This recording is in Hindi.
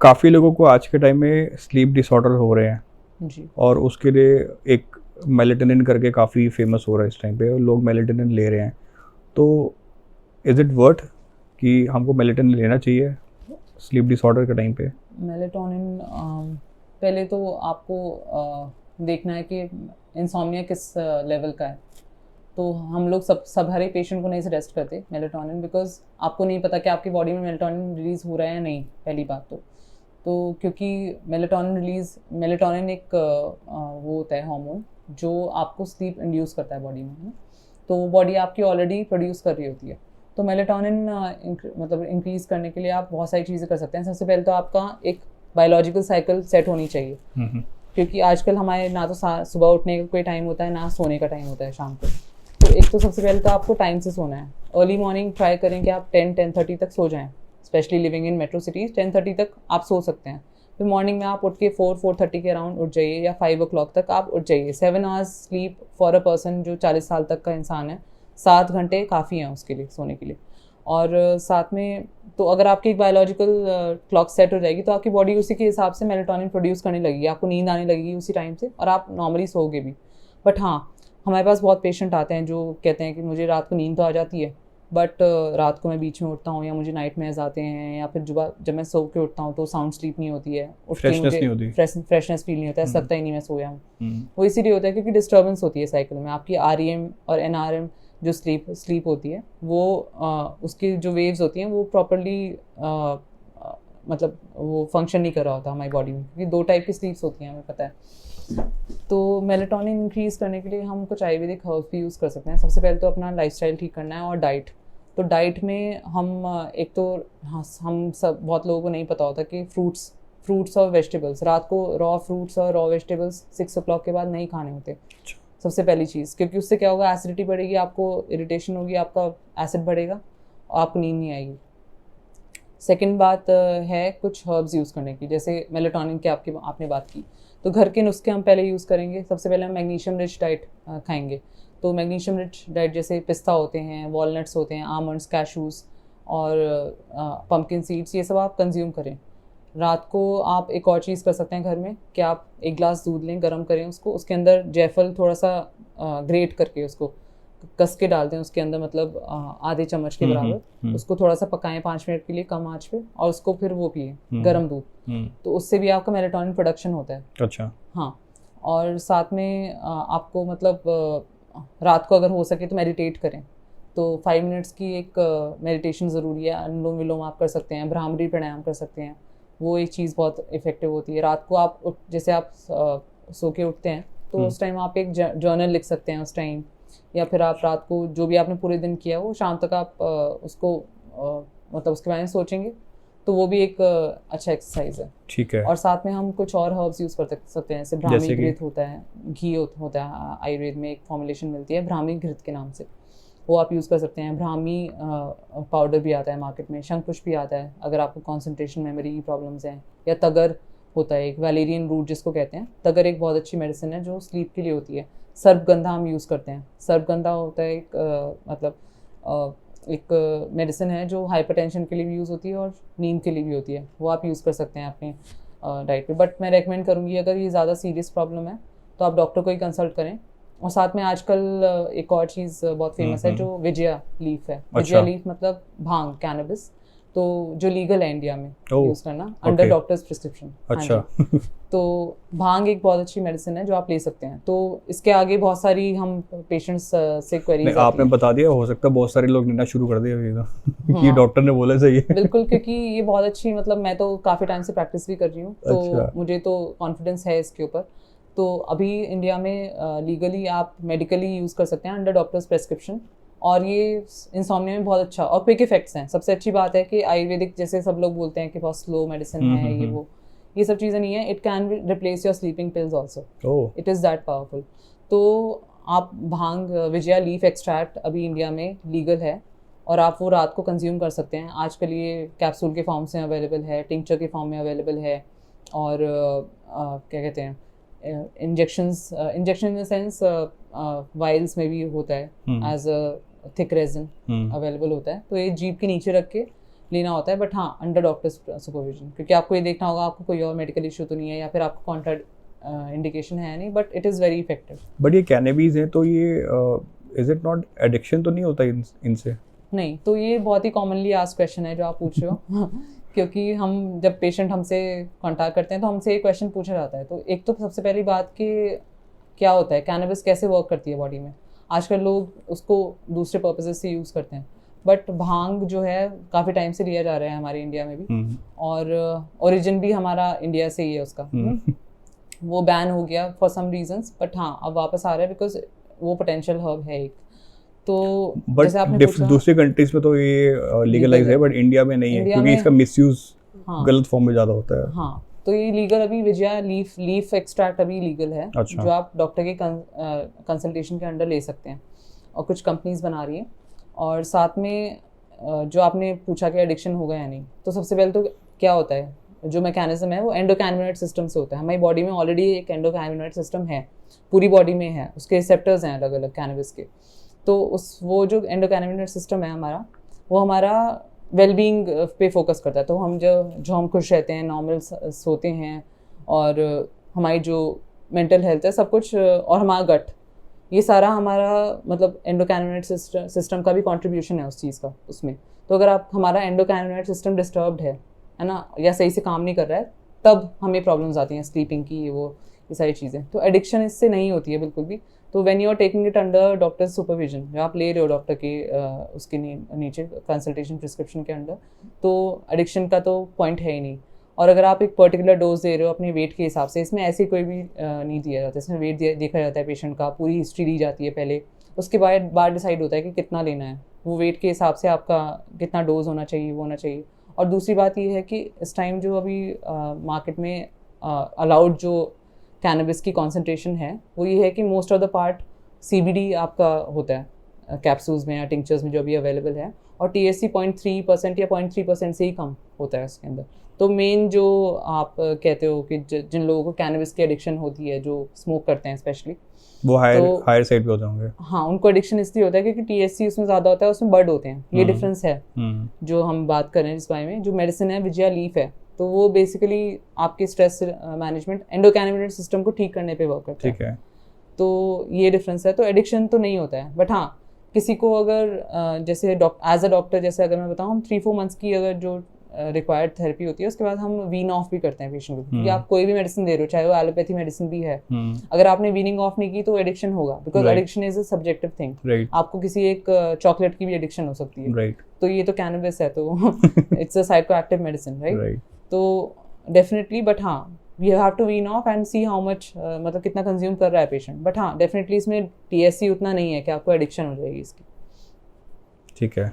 काफ़ी लोगों को आज के टाइम में स्लीप डिसऑर्डर हो रहे हैं जी। और उसके लिए एक मेलेटोनिन करके काफ़ी फेमस हो रहा है इस टाइम पे, लोग मेलेटोनिन ले रहे हैं। तो इज़ इट वर्थ कि हमको मेलेटोनिन लेना चाहिए स्लीप डिसऑर्डर के टाइम पे? मेलेटोनिन पहले तो आपको देखना है कि इंसोम्निया किस लेवल का है। तो हम लोग सब हर एक पेशेंट को नहीं सजेस्ट करते मेलेटोनिन, बिकॉज आपको नहीं पता कि आपकी बॉडी में मेलेटोनिन रिलीज़ हो रहा है या नहीं, पहली बात तो क्योंकि मेलेटोनिन एक वो होता है हार्मोन जो आपको स्लीप इंड्यूस करता है बॉडी में, है ना? तो बॉडी आपकी ऑलरेडी प्रोड्यूस कर रही होती है। तो मेलेटोनिन मतलब इंक्रीज़ करने के लिए आप बहुत सारी चीज़ें कर सकते हैं। सबसे पहले तो आपका एक बायोलॉजिकल साइकिल सेट होनी चाहिए, क्योंकि आजकल हमारे ना तो सुबह उठने का कोई टाइम होता है, ना सोने का टाइम होता है शाम को। तो एक तो सबसे पहले तो आपको टाइम से सोना है। अर्ली मॉर्निंग ट्राई करें कि आप 10-10:30 तक सो जाएं, specially living in metro cities 10:30 तक आप सो सकते हैं। फिर मॉर्निंग में आप उठ के 4-4:30 के अराउंड उठ जाइए, या 5 o'clock तक आप उठ जाइए। 7 hours sleep for a person जो 40 साल तक का इंसान है, 7 घंटे काफ़ी हैं उसके लिए, सोने के लिए। और साथ में तो अगर आपकी एक बायोलॉजिकल क्लॉक सेट हो जाएगी तो आपकी बॉडी उसी के हिसाब से मेलेटोनिन प्रोड्यूस करने लगेगी, आपको नींद आने लगेगी उसी टाइम से, और आप नॉर्मली सोओगे भी। बट हाँ, हमारे पास बहुत पेशेंट आते हैं जो कहते हैं कि मुझे रात को नींद तो आ जाती है, बट रात को मैं बीच में उठता हूँ, या मुझे नाइट मेयर्स आते हैं, या फिर जब मैं सो के उठता हूँ तो साउंड स्लीप नहीं होती है, उठ के मुझे फ्रेशनेस फील नहीं होता है, लगता ही नहीं मैं सोया हूँ। वो इसीलिए होता है क्योंकि डिस्टर्बेंस होती है साइकिल में। आपकी REM और NRM जो स्लीप होती है, वो उसकी जो वेव्स होती हैं वो प्रॉपरली मतलब वो फंक्शन नहीं कर रहा होता हमारी बॉडी में, क्योंकि 2 टाइप की स्लीप्स होती हैं, हमें पता है। तो मेलेटोनिन इंक्रीज़ करने के लिए हम कुछ आयुर्वेदिक हर्ब्स भी यूज़ कर सकते हैं। सबसे पहले तो अपना लाइफस्टाइल ठीक करना है, और डाइट। तो डाइट में हम एक तो हम सब बहुत लोगों को नहीं पता होता कि फ्रूट्स और वेजिटेबल्स, रात को रॉ फ्रूट्स और रॉ वेजिटेबल्स 6 o'clock के बाद नहीं खाने होते, सबसे पहली चीज़। क्योंकि उससे क्या होगा, एसिडिटी बढ़ेगी, आपको इरिटेशन होगी, आपका एसिड बढ़ेगा और आपको नींद नहीं आएगी। सेकंड बात है कुछ हर्ब्स यूज़ करने की, जैसे मेलेटोनिन की आपने बात की, तो घर के नुस्खे हम पहले यूज़ करेंगे। सबसे पहले हम मैग्नीशियम रिच डाइट खाएंगे। तो मैग्नीशियम रिच डाइट जैसे पिस्ता होते हैं, वॉलनट्स होते हैं, आमंड्स, कैशूज़ और पम्पकिन सीड्स, ये सब आप कंज्यूम करें। रात को आप एक और चीज़ कर सकते हैं घर में कि आप एक ग्लास दूध लें, गर्म करें उसको, उसके अंदर जायफल थोड़ा सा ग्रेट करके उसको कस के डाल दें उसके अंदर, मतलब आधे चम्मच के बराबर। उसको थोड़ा सा पकाएं 5 मिनट के लिए कम आंच पे, और उसको फिर वो पिए गर्म दूध। तो उससे भी आपका मेलेटोनिन प्रोडक्शन होता है। अच्छा। हाँ, और साथ में आपको मतलब रात को अगर हो सके तो मेडिटेट करें। तो 5 मिनट्स की एक मेडिटेशन ज़रूरी है। अनुलोम विलोम आप कर सकते हैं, भ्रामरी प्राणायाम कर सकते हैं, वो एक चीज़ बहुत इफ़ेक्टिव होती है। रात को आप जैसे आप सो के उठते हैं तो उस टाइम आप एक जर्नल लिख सकते हैं उस टाइम, या फिर आप रात को जो भी आपने पूरे दिन किया वो शाम तक आप उसको मतलब उसके बारे में सोचेंगे, तो वो भी एक अच्छा एक्सरसाइज है। ठीक है। और साथ में हम कुछ और हर्ब्स यूज़ कर सकते हैं, जैसे ब्राह्मी घृत होता है, घी होता है, आयुर्वेद में एक फॉर्मुलेशन मिलती है ब्राह्मी घृत के नाम से, वो आप यूज़ कर सकते हैं। ब्राह्मी पाउडर भी आता है मार्केट में, शंखपुष्प भी आता है अगर आपको कॉन्सेंट्रेशन मेमोरी की प्रॉब्लम्स हैं, या तगर होता है एक वैलेरियन रूट जिसको कहते हैं। तगर एक बहुत अच्छी मेडिसिन है जो स्लीप के लिए होती है। सर्पगंधा हम यूज़ करते हैं। सर्पगंधा होता है एक मतलब एक मेडिसिन है जो हाइपरटेंशन के लिए भी यूज़ होती है और नींद के लिए भी होती है, वो आप यूज़ कर सकते हैं अपने डाइट पे। बट मैं रेकमेंड करूँगी अगर ये ज़्यादा सीरियस प्रॉब्लम है तो आप डॉक्टर को ही कंसल्ट करें। और साथ में आजकल एक और चीज़ बहुत फेमस है जो विजया लीफ है। विजया लीफ मतलब भांग, कैनबिस, तो जो लीगल है इंडिया में यूज़ करना अंडर डॉक्टर्स प्रिस्क्रिप्शन। अच्छा। तो भांग एक बहुत अच्छी मेडिसिन है जो आप ले सकते हैं। तो इसके आगे बहुत सारी हम पेशेंट्स से क्वेरीज आपने बता दिया, हो सकता है बहुत सारे लोग लेना शुरू कर दिया ये डॉक्टर ने बोला सही है। बिल्कुल, क्योंकि ये बहुत अच्छी, मतलब मैं तो काफ़ी टाइम से प्रैक्टिस भी कर रही हूँ, तो अच्छा। मुझे तो कॉन्फिडेंस है इसके ऊपर। तो अभी इंडिया में लीगली आप मेडिकली यूज़ कर सकते हैं अंडर डॉक्टर्स प्रेस्क्रिप्शन, और ये इंसोम्निया में बहुत अच्छा और क्विक इफेक्ट्स हैं। सबसे अच्छी बात है कि आयुर्वेदिक जैसे सब लोग बोलते हैं कि बहुत स्लो मेडिसिन है ये सब चीज़ें नहीं है। It can replace your sleeping pills also, it is that powerful. तो आप भांग विजया लीफ एक्सट्रैक्ट अभी इंडिया में लीगल है, और आप वो रात को कंज्यूम कर सकते हैं। आजकल ये कैप्सूल के फॉर्म से अवेलेबल है, टिंक्चर के फॉर्म में अवेलेबल है, और क्या कहते हैं injection in the sense vials में भी होता है, as a thick resin available होता है। तो ये जीभ के नीचे रख के लेना होता है, बट हाँ अंडर डॉक्टर सुपरविजन, क्योंकि आपको ये देखना होगा आपको कोई और मेडिकल इशू तो नहीं है या फिर आपको कॉन्ट्रा इंडिकेशन है नहीं, but it is very effective. But ये कैनबीज है तो ये इज इट नॉट एडिक्शन तो नहीं होता इनसे? नहीं, तो ये बहुत ही कॉमनली आस्क्ड क्वेश्चन है जो आप पूछ रहे हो क्योंकि हम जब पेशेंट हमसे कांटेक्ट करते हैं तो हमसे ये क्वेश्चन पूछा जाता है। तो एक तो सबसे पहली बात कि क्या होता है कैनबिस, कैसे वर्क करती है बॉडी में। आजकल लोग उसको दूसरे पर्पसेस से यूज़ करते हैं, बट भांग जो है काफ़ी टाइम से लिया जा रहा है हमारे इंडिया में भी, और ओरिजिन भी हमारा इंडिया से ही है उसका। वो बैन हो गया फॉर सम रीजंस, बट हाँ अब वापस आ रहा है बिकॉज वो पोटेंशियल हर्ब है एक। तो जैसे आपने पूछा, दूसरे कंट्रीज में तो ये लीगलाइज है, बट इंडिया में नहीं है क्योंकि इसका मिसयूज गलत फॉर्म में ज़्यादा होता है। हाँ, तो ये लीगल अभी विजया लीफ एक्सट्रैक्ट अभी लीगल है। अच्छा। जो आप डॉक्टर के कंसल्टेशन के अंडर ले सकते हैं, और कुछ कंपनीज बना रही हैं। और साथ में जो आपने पूछा कि एडिक्शन होगा या नहीं, तो सबसे पहले तो क्या होता है, जो मैकेनिज्म है वो एंडोकैनाबिनॉइड सिस्टम से होता है। हमारी बॉडी में ऑलरेडी एक एंडोकैनाबिनॉइड सिस्टम है, पूरी बॉडी में है, उसके रिसेप्टर्स हैं अलग अलग कैनबिस के। तो वो जो एंडोकैनाबिनॉइड सिस्टम है हमारा, वो हमारा वेलबींग पे फोकस करता है। तो हम जो हम खुश रहते हैं, नॉर्मल सोते हैं, और हमारी जो मेंटल हेल्थ है सब कुछ, और हमारा गट, ये सारा हमारा मतलब एंडोकैनाबिनॉइड सिस्टम का भी कंट्रीब्यूशन है उस चीज़ का उसमें। तो अगर आप हमारा एंडोकैनाबिनॉइड सिस्टम डिस्टर्ब्ड है ना, या सही से काम नहीं कर रहा है, तब हमें प्रॉब्लम्स आती हैं स्लीपिंग की, ये सारी चीज़ें। तो एडिक्शन इससे नहीं होती है बिल्कुल भी। तो when you are taking it under doctor supervision, जो आप ले रहे हो डॉक्टर के उसके नीचे कंसल्टेशन प्रिस्क्रिप्शन के अंडर, तो एडिक्शन का तो पॉइंट है ही नहीं। और अगर आप एक पर्टिकुलर डोज दे रहे हो अपने वेट के हिसाब से, इसमें ऐसे कोई भी नहीं दिया जाता। इसमें वेट देखा जाता है पेशेंट का, पूरी हिस्ट्री दी जाती है पहले, उसके बाद डिसाइड होता है कि कितना लेना है। वो वेट के हिसाब से आपका कितना डोज होना चाहिए वो होना चाहिए। और दूसरी बात ये है कि इस टाइम जो अभी मार्केट में अलाउड जो कैनबिस की कॉन्सेंट्रेशन है, वो ये है कि most of the part CBD आपका होता है कैप्सूल्स में या टिंक्चर्स में जो अभी अवेलेबल है, और THC 0.3% या 0.3% से ही कम होता है उसके अंदर। तो मेन जो आप कहते हो कि जिन लोगों को कैनबिस की एडिक्शन होती है, जो स्मोक करते हैं स्पेशली, वो हायर साइड पे होते होंगे। हाँ, उनको एडिक्शन इसलिए होता है क्योंकि THC उसमें ज़्यादा होता है, उसमें बर्ड होते हैं। ये डिफरेंस है जो हम बात कर रहे हैं इस बारे में। जो मेडिसिन है विजया लीफ है, तो वो बेसिकली आपके स्ट्रेस मैनेजमेंट, एंडोकैनाबिनॉइड सिस्टम को ठीक करने पे वर्क करता है। ठीक है। तो ये डिफरेंस है। तो एडिक्शन तो नहीं होता है, बट हाँ किसी को अगर जैसे एज अ डॉक्टर, जैसे अगर मैं बताऊँ, हम 3-4 मंथ्स की अगर जो रिक्वायर्ड थेरेपी होती है, उसके बाद हम वीन ऑफ भी करते हैं पेशेंट को। या आप कोई भी मेडिसिन दे रहे हो, चाहे वो एलोपैथी मेडिसिन भी है, अगर आपने वीनिंग ऑफ नहीं की तो एडिक्शन होगा, because addiction is a subjective thing. आपको किसी एक चॉकलेट की भी एडिक्शन हो सकती है, तो ये तो कैनबिस है, तो it's a psychoactive medicine, right? तो डेफिनेटली, बट हाँ you have to wean off and see how much, मतलब कितना कंज्यूम कर रहा है पेशेंट। बट हाँ डेफिनेटली इसमें THC उतना नहीं है कि आपको एडिक्शन हो जाएगी इसकी। ठीक है।